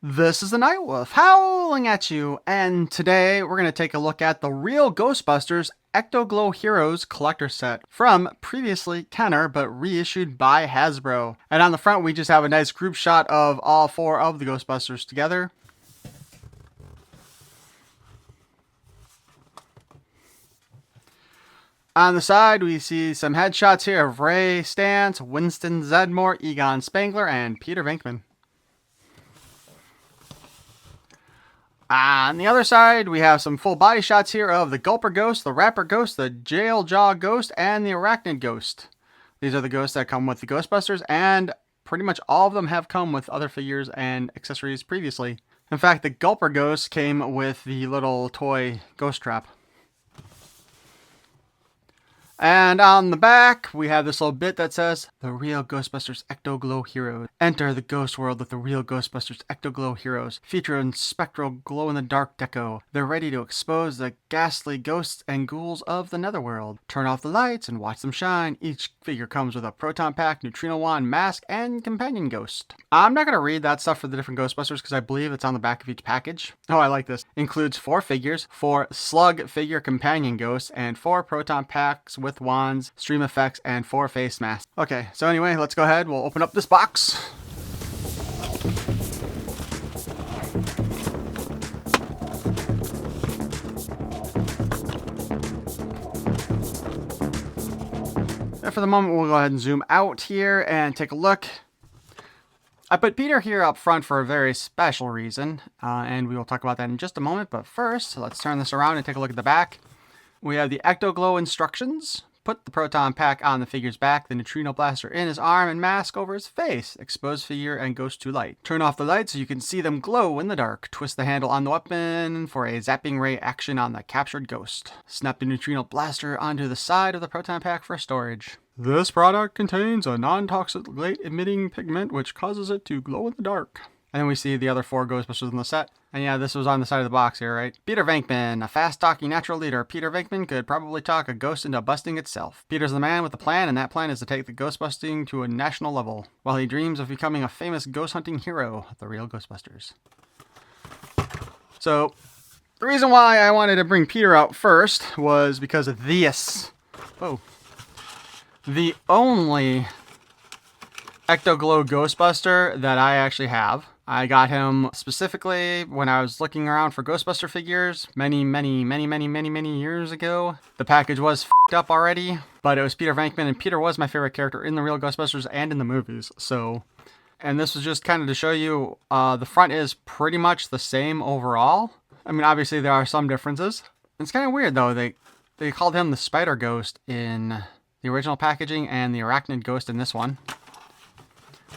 This is the Night Wolf howling at you, and today we're going to take a look at the Real Ghostbusters Ecto-Glow Heroes collector set from previously Kenner but reissued by Hasbro. And on the front we just have a nice group shot of all four of the Ghostbusters together. On the side, we see some headshots here of Ray Stantz, Winston Zeddemore, Egon Spangler, and Peter Venkman. On the other side, we have some full body shots here of the Gulper Ghost, the Rapper Ghost, the Jail Jaw Ghost, and the Arachnid Ghost. These are the ghosts that come with the Ghostbusters, and pretty much all of them have come with other figures and accessories previously. In fact, the Gulper Ghost came with the little toy ghost trap. And on the back, we have this little bit that says, The Real Ghostbusters Ecto-Glow Heroes. Enter the ghost world with the Real Ghostbusters Ecto-Glow Heroes, featuring spectral glow-in-the-dark deco. They're ready to expose the ghastly ghosts and ghouls of the netherworld. Turn off the lights and watch them shine. Each figure comes with a proton pack, neutrino wand, mask, and companion ghost. I'm not going to read that stuff for the different Ghostbusters because I believe it's on the back of each package. Oh, I like this. Includes 4 figures, 4 slug figure companion ghosts, and 4 proton packs with wands, stream effects, and 4 face masks. Okay, so anyway, let's go ahead. We'll open up this box. And for the moment, we'll go ahead and zoom out here and take a look. I put Peter here up front for a very special reason, and we will talk about that in just a moment. But first, let's turn this around and take a look at the back. We have the Ecto-Glow instructions. Put the proton pack on the figure's back, the neutrino blaster in his arm, and mask over his face. Expose figure and ghost to light. Turn off the lights so you can see them glow in the dark. Twist the handle on the weapon for a zapping ray action on the captured ghost. Snap the neutrino blaster onto the side of the proton pack for storage. This product contains a non-toxic light-emitting pigment which causes it to glow in the dark. And then we see the other 4 Ghostbusters in the set. And yeah, this was on the side of the box here, right? Peter Venkman, a fast-talking natural leader. Peter Venkman could probably talk a ghost into busting itself. Peter's the man with the plan, and that plan is to take the ghost busting to a national level, while he dreams of becoming a famous ghost hunting hero, the Real Ghostbusters. So, the reason why I wanted to bring Peter out first was because of this. Oh. The only Ecto-Glow Ghostbuster that I actually have. I got him specifically when I was looking around for Ghostbuster figures many years ago. The package was f***ed up already, but it was Peter Venkman, and Peter was my favorite character in the Real Ghostbusters and in the movies. So, and this was just kind of to show you, the front is pretty much the same overall. I mean, obviously there are some differences. It's kind of weird though. They called him the Spider Ghost in the original packaging and the Arachnid Ghost in this one.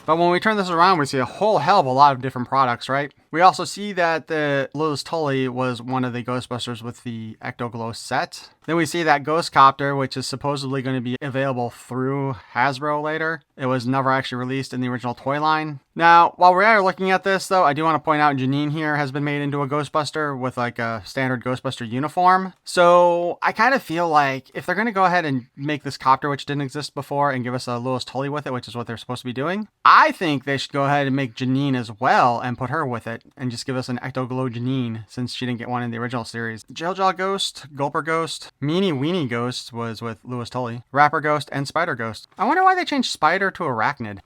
But when we turn this around, we see a whole hell of a lot of different products, right? We also see that the Liz Tully was one of the Ghostbusters with the Ecto-Glow set. Then we see that Ghost Copter, which is supposedly going to be available through Hasbro later. It was never actually released in the original toy line. Now, while we are looking at this, though, I do want to point out Janine here has been made into a Ghostbuster with like a standard Ghostbuster uniform. So I kind of feel like if they're going to go ahead and make this copter, which didn't exist before, and give us a Louis Tully with it, which is what they're supposed to be doing, I think they should go ahead and make Janine as well and put her with it and just give us an Ecto-Glow Janine since she didn't get one in the original series. Jail Jaw Ghost, Gulper Ghost, Meanie Weenie Ghost was with Louis Tully, Rapper Ghost, and Spider Ghost. I wonder why they changed Spider to Arachnid.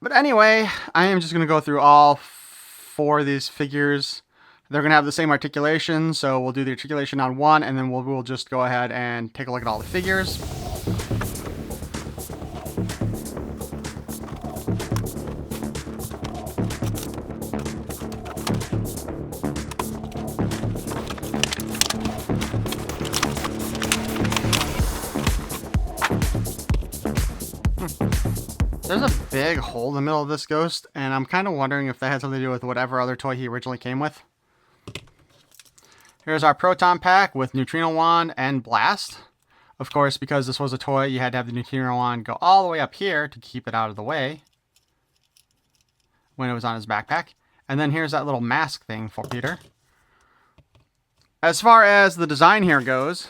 But anyway, I am just going to go through all 4 of these figures. They're going to have the same articulation, so we'll do the articulation on one, and then we'll just go ahead and take a look at all the figures. There's a big hole in the middle of this ghost, and I'm kind of wondering if that had something to do with whatever other toy he originally came with. Here's our proton pack with neutrino wand and blast. Of course, because this was a toy, you had to have the neutrino wand go all the way up here to keep it out of the way when it was on his backpack. And then here's that little mask thing for Peter. As far as the design here goes,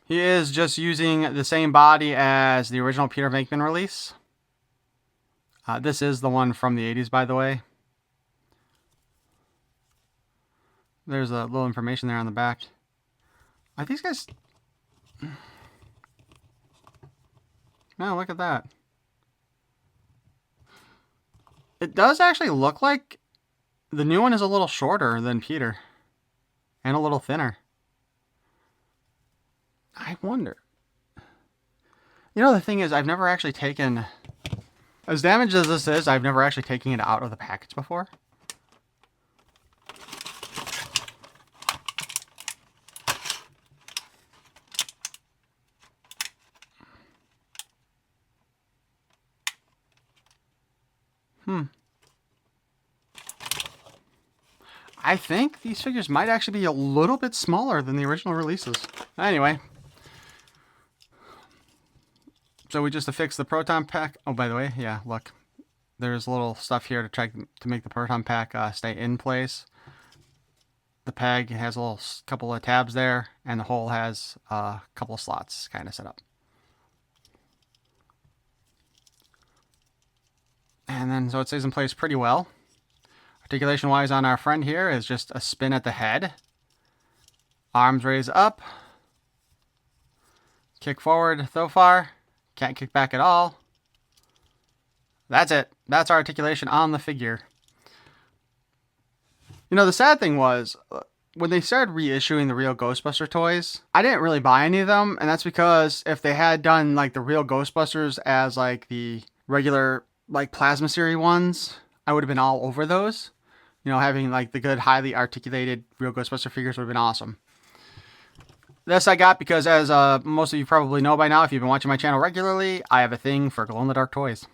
he is just using the same body as the original Peter Venkman release. This is the one from the 80s, by the way. There's a little information there on the back. Are these guys... No, look at that. It does actually look like the new one is a little shorter than Peter. And a little thinner. I wonder. You know, the thing is, I've never actually taken... As damaged as this is, I've never actually taken it out of the package before. I think these figures might actually be a little bit smaller than the original releases. Anyway. So we just affixed the proton pack. Oh, by the way, yeah, look. There's a little stuff here to try to make the proton pack stay in place. The peg has a little couple of tabs there, and the hole has a couple of slots kind of set up. And then, so it stays in place pretty well. Articulation-wise on our friend here is just a spin at the head. Arms raise up. Kick forward, throw far. Can't kick back at all. That's it. That's our articulation on the figure. You know, the sad thing was, when they started reissuing the Real Ghostbuster toys, I didn't really buy any of them, and that's because if they had done, like, the Real Ghostbusters as, like, the regular, like, Plasma Series ones, I would have been all over those. You know, having, like, the good, highly articulated Real Ghostbuster figures would have been awesome. This I got because, as most of you probably know by now, if you've been watching my channel regularly, I have a thing for glow-in-the-dark toys.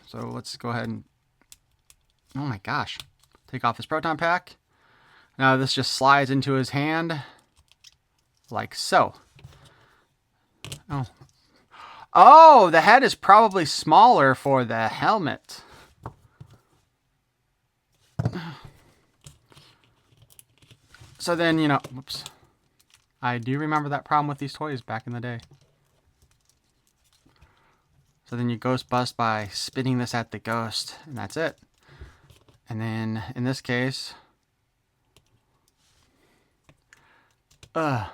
So let's go ahead and... Oh my gosh. Take off his proton pack. Now this just slides into his hand. Like so. Oh. Oh, the head is probably smaller for the helmet. So then, you know, whoops. I do remember that problem with these toys back in the day. So then you ghost bust by spinning this at the ghost, and that's it. And then, in this case... So,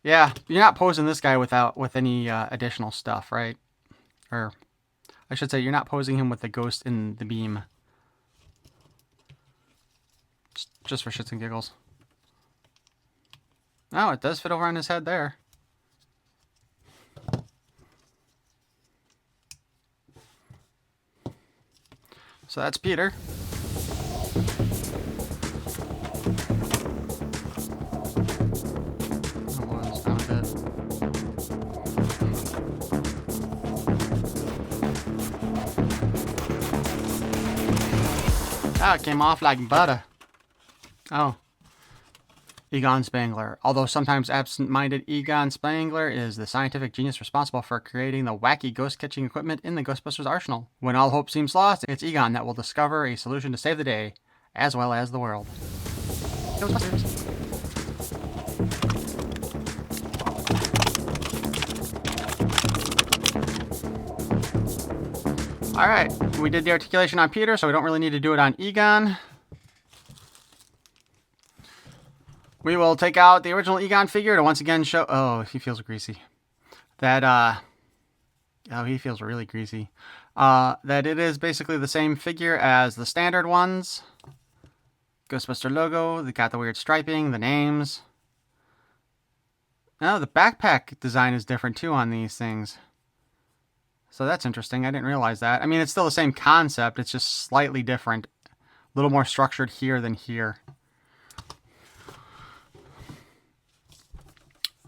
yeah, you're not posing this guy with any additional stuff, right? Or, I should say, you're not posing him with the ghost in the beam. Just for shits and giggles. Oh, it does fit over on his head there. So that's Peter. Oh, it came off like butter. Oh. Egon Spangler. Although sometimes absent-minded, Egon Spangler is the scientific genius responsible for creating the wacky ghost-catching equipment in the Ghostbusters arsenal. When all hope seems lost, it's Egon that will discover a solution to save the day, as well as the world. Ghostbusters. Alright, we did the articulation on Peter, so we don't really need to do it on Egon. We will take out the original Egon figure to once again show... Oh, he feels greasy. That, Oh, he feels really greasy. That it is basically the same figure as the standard ones. Ghostbuster logo. They got the weird striping, the names. Oh, the backpack design is different too on these things. So that's interesting. I didn't realize that. I mean, it's still the same concept. It's just slightly different. A little more structured here than here.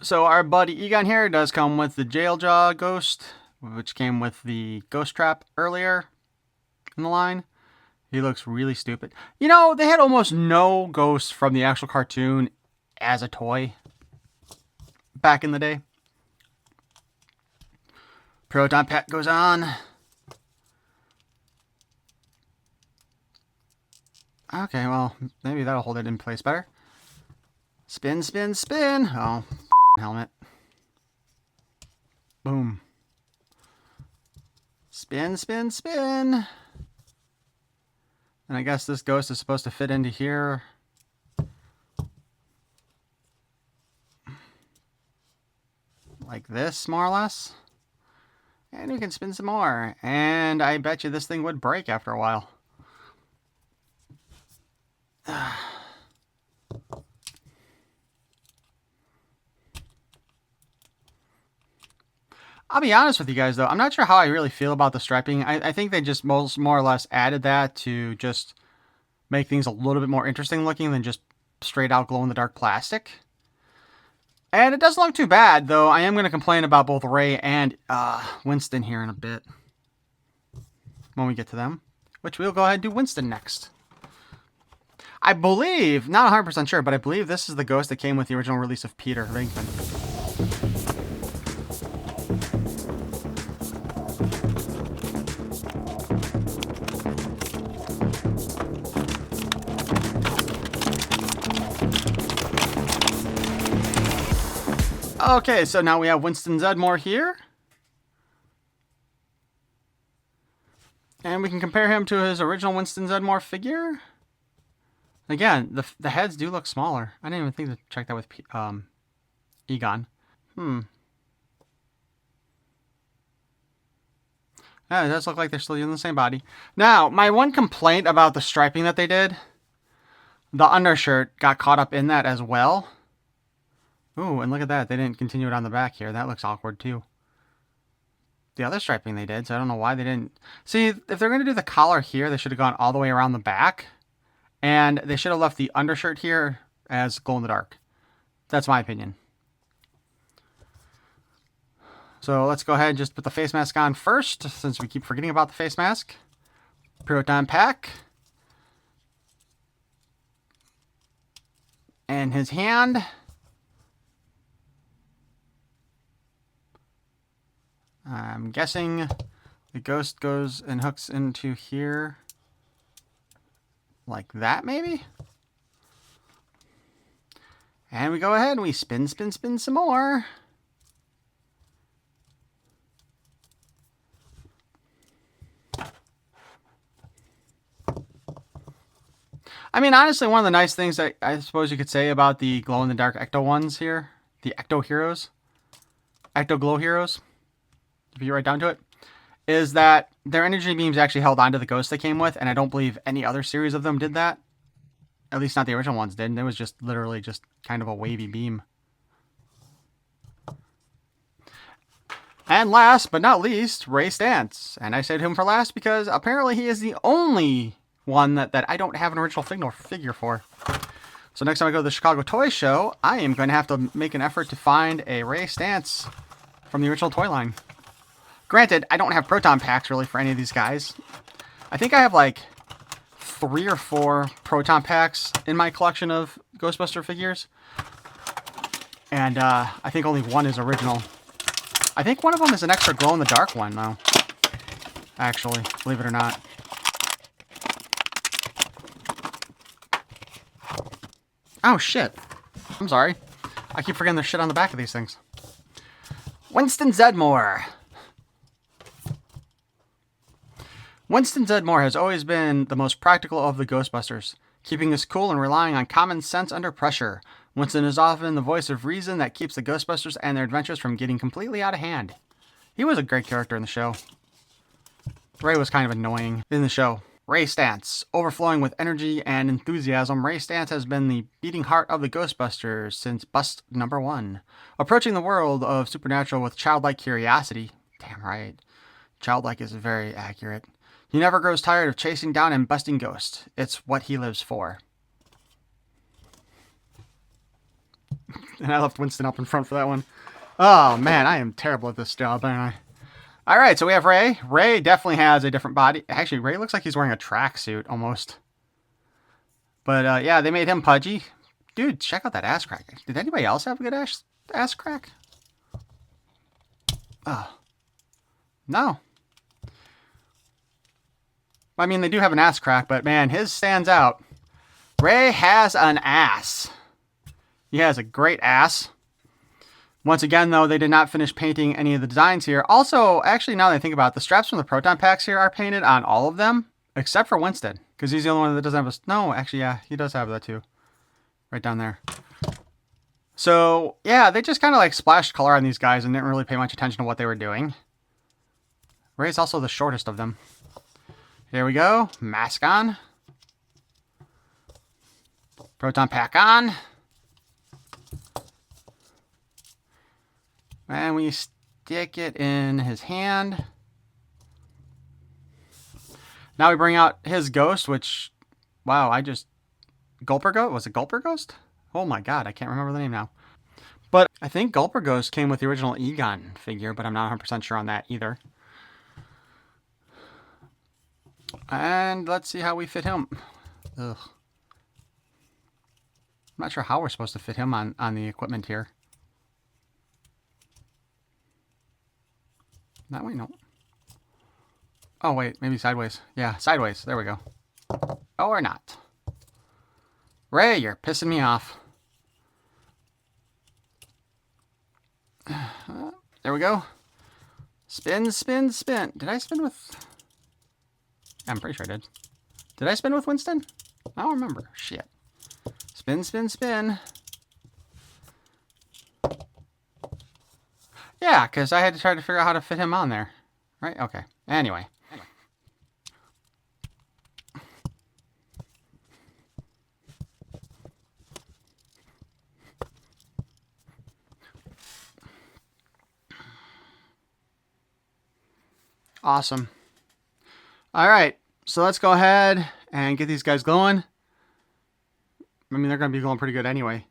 So our buddy Egon here does come with the Jail Jaw Ghost, which came with the Ghost Trap earlier in the line. He looks really stupid. You know, they had almost no ghosts from the actual cartoon as a toy back in the day. Proton pack goes on. Okay, well, maybe that'll hold it in place better. Spin, spin, spin. Oh, helmet. Boom. Spin, spin, spin. And I guess this ghost is supposed to fit into here. Like this, more or less. And we can spin some more. And I bet you this thing would break after a while. I'll be honest with you guys, though. I'm not sure how I really feel about the striping. I think they just more or less added that to just make things a little bit more interesting looking than just straight out glow-in-the-dark plastic. And it doesn't look too bad, though. I am going to complain about both Ray and Winston here in a bit. When we get to them. Which we'll go ahead and do Winston next. I believe, not 100% sure, but I believe this is the ghost that came with the original release of Peter Venkman. Okay, so now we have Winston Zedmore here. And we can compare him to his original Winston Zedmore figure. Again, the heads do look smaller. I didn't even think to check that with Egon. Yeah, it does look like they're still using the same body. Now, my one complaint about the striping that they did, the undershirt got caught up in that as well. Ooh, and look at that. They didn't continue it on the back here. That looks awkward, too. The other striping they did, so I don't know why they didn't. See, if they're going to do the collar here, they should have gone all the way around the back. And they should have left the undershirt here as glow-in-the-dark. That's my opinion. So let's go ahead and just put the face mask on first, since we keep forgetting about the face mask. Proton pack. And his hand. I'm guessing the ghost goes and hooks into here. Like that, maybe? And we go ahead and we spin, spin, spin some more. I mean, honestly, one of the nice things that I suppose you could say about the glow-in-the-dark Ecto ones here, the Ecto heroes, Ecto-Glow heroes, if you write down to it, is that their energy beams actually held onto the ghost they came with, and I don't believe any other series of them did that. At least not the original ones did. It was just literally just kind of a wavy beam. And last but not least, Ray Stantz. And I saved him for last because apparently he is the only one that I don't have an original figure for. So next time I go to the Chicago Toy Show, I am going to have to make an effort to find a Ray Stantz from the original toy line. Granted, I don't have proton packs really for any of these guys. I think I have like 3 or 4 proton packs in my collection of Ghostbuster figures. And I think only one is original. I think one of them is an extra glow-in-the-dark one, though. Actually, believe it or not. Oh, shit. I'm sorry. I keep forgetting there's shit on the back of these things. Winston Zedmore. Winston Zedmore has always been the most practical of the Ghostbusters, keeping us cool and relying on common sense under pressure. Winston is often the voice of reason that keeps the Ghostbusters and their adventures from getting completely out of hand. He was a great character in the show. Ray was kind of annoying in the show. Ray Stantz. Overflowing with energy and enthusiasm, Ray Stantz has been the beating heart of the Ghostbusters since bust number 1. Approaching the world of supernatural with childlike curiosity. Damn right. Childlike is very accurate. He never grows tired of chasing down and busting ghosts. It's what he lives for. And I left Winston up in front for that one. Oh, man, I am terrible at this job, aren't I? Alright, so we have Ray. Ray definitely has a different body. Actually, Ray looks like he's wearing a tracksuit, almost. But, yeah, they made him pudgy. Dude, check out that ass crack. Did anybody else have a good ass crack? Oh. No. I mean, they do have an ass crack, but man, his stands out. Ray has an ass. He has a great ass. Once again, though, they did not finish painting any of the designs here. Also, actually, now that I think about it, the straps from the proton packs here are painted on all of them, except for Winston, because he's the only one that doesn't have a... No, actually, yeah, he does have that too. Right down there. So, yeah, they just kind of like splashed color on these guys and didn't really pay much attention to what they were doing. Ray's also the shortest of them. Here we go. Mask on. Proton pack on. And we stick it in his hand. Now we bring out his ghost, which... Wow, I just... Gulper Ghost? Was it Gulper Ghost? Oh my god, I can't remember the name now. But I think Gulper Ghost came with the original Egon figure, but I'm not 100% sure on that either. And let's see how we fit him. Ugh. I'm not sure how we're supposed to fit him on the equipment here. That way, no. Oh, wait, maybe sideways. Yeah, sideways. There we go. Oh, or not. Ray, you're pissing me off. There we go. Spin, spin, spin. Did I spin with... I'm pretty sure I did. Did I spin with Winston? I don't remember. Shit. Spin, spin, spin. Yeah, because I had to try to figure out how to fit him on there. Right? Okay. Anyway. Awesome. All right, so let's go ahead and get these guys glowing. I mean, they're going to be glowing pretty good anyway.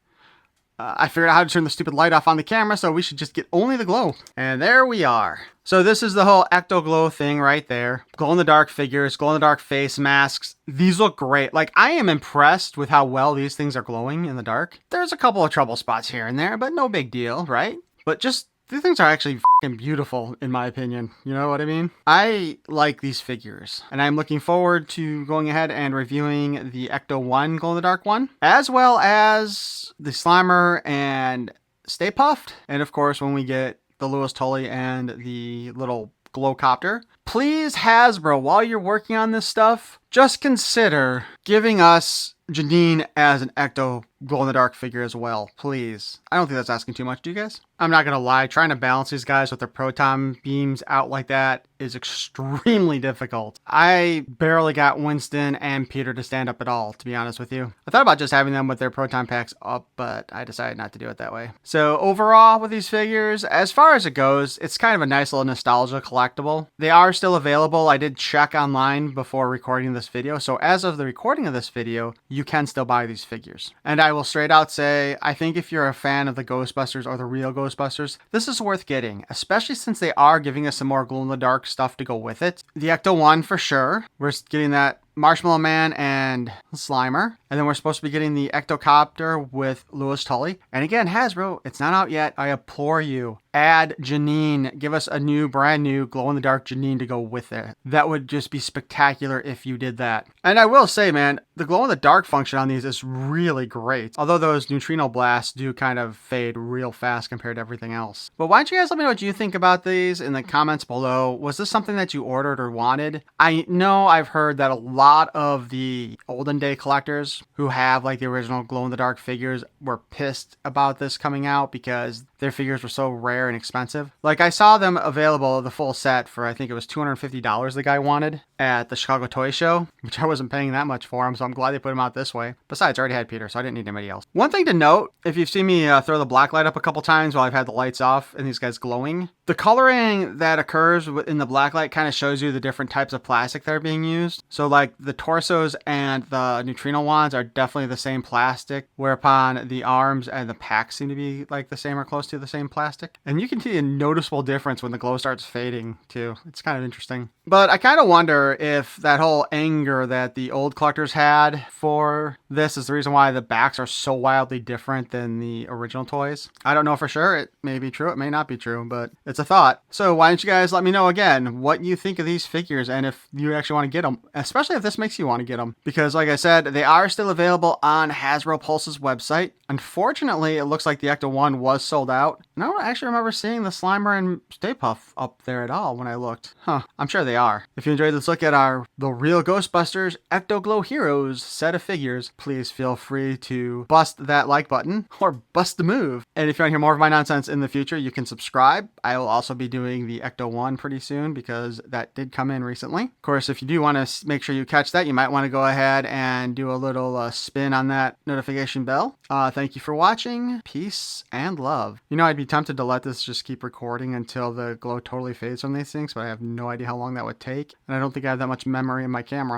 I figured out how to turn the stupid light off on the camera, so we should just get only the glow. And there we are. So this is the whole Ecto-Glow thing right there. Glow-in-the-dark figures, glow-in-the-dark face masks. These look great. Like, I am impressed with how well these things are glowing in the dark. There's a couple of trouble spots here and there, but no big deal, right? But just... these things are actually fucking beautiful, in my opinion. You know what I mean? I like these figures, and I'm looking forward to going ahead and reviewing the Ecto-1 glow-in-the-dark one, as well as the Slimer and Stay Puft, and of course when we get the Louis Tully and the little Glowcopter. Please, Hasbro, while you're working on this stuff, just consider giving us Janine as an Ecto glow-in-the-dark figure as well, please. I don't think that's asking too much, do you guys? I'm not gonna lie, trying to balance these guys with their proton beams out like that is extremely difficult. I barely got Winston and Peter to stand up at all, to be honest with you. I thought about just having them with their proton packs up, but I decided not to do it that way. So overall, with these figures, as far as it goes, it's kind of a nice little nostalgia collectible. They are still available. I did check online before recording this video, so as of the recording of this video, you can still buy these figures. And I will straight out say, I think if you're a fan of the Ghostbusters or the Real Ghostbusters, this is worth getting, especially since they are giving us some more glow-in-the-dark stuff to go with it. The Ecto-1 for sure. We're getting that Marshmallow Man and Slimer. And then we're supposed to be getting the Ectocopter with Louis Tully. And again, Hasbro, it's not out yet. I implore you, add Janine. Give us a new, brand new glow-in-the-dark Janine to go with it. That would just be spectacular if you did that. And I will say, man, the glow-in-the-dark function on these is really great. Although those neutrino blasts do kind of fade real fast compared to everything else. But why don't you guys let me know what you think about these in the comments below. Was this something that you ordered or wanted? I know I've heard that a lot of the olden day collectors who have like the original glow-in-the-dark figures were pissed about this coming out because their figures were so rare and expensive. Like, I saw them available, the full set, for I think it was $250 the guy wanted at the Chicago Toy Show, which I wasn't paying that much for him, so I'm glad they put him out this way. Besides, I already had Peter, so I didn't need anybody else. One thing to note, if you've seen me throw the black light up a couple times while I've had the lights off and these guys glowing, the coloring that occurs in the black light kind of shows you the different types of plastic that are being used. So like the torsos and the neutrino wands are definitely the same plastic, whereupon the arms and the packs seem to be like the same or close to the same plastic. And you can see a noticeable difference when the glow starts fading too. It's kind of interesting. But I kind of wonder if that whole anger that the old collectors had for this is the reason why the backs are so wildly different than the original toys. I don't know for sure. It may be true. It may not be true, but it's a thought. So why don't you guys let me know again what you think of these figures and if you actually want to get them, especially if this makes you want to get them. Because like I said, they are still available on Hasbro Pulse's website. Unfortunately, it looks like the Ecto-1 was sold out. And I don't actually remember seeing the Slimer and Stay Puft up there at all when I looked. Huh, I'm sure they are. If you enjoyed this look at the Real Ghostbusters Ecto-Glow Heroes set of figures, please feel free to bust that like button or bust the move. And if you want to hear more of my nonsense in the future, you can subscribe. I will also be doing the Ecto 1 pretty soon because that did come in recently. Of course, if you do want to make sure you catch that, you might want to go ahead and do a little spin on that notification bell. Thank you for watching. Peace and love. You know, I'd be tempted to let this just keep recording until the glow totally fades from these things, but I have no idea how long that would take. And I don't think I have that much memory in my camera.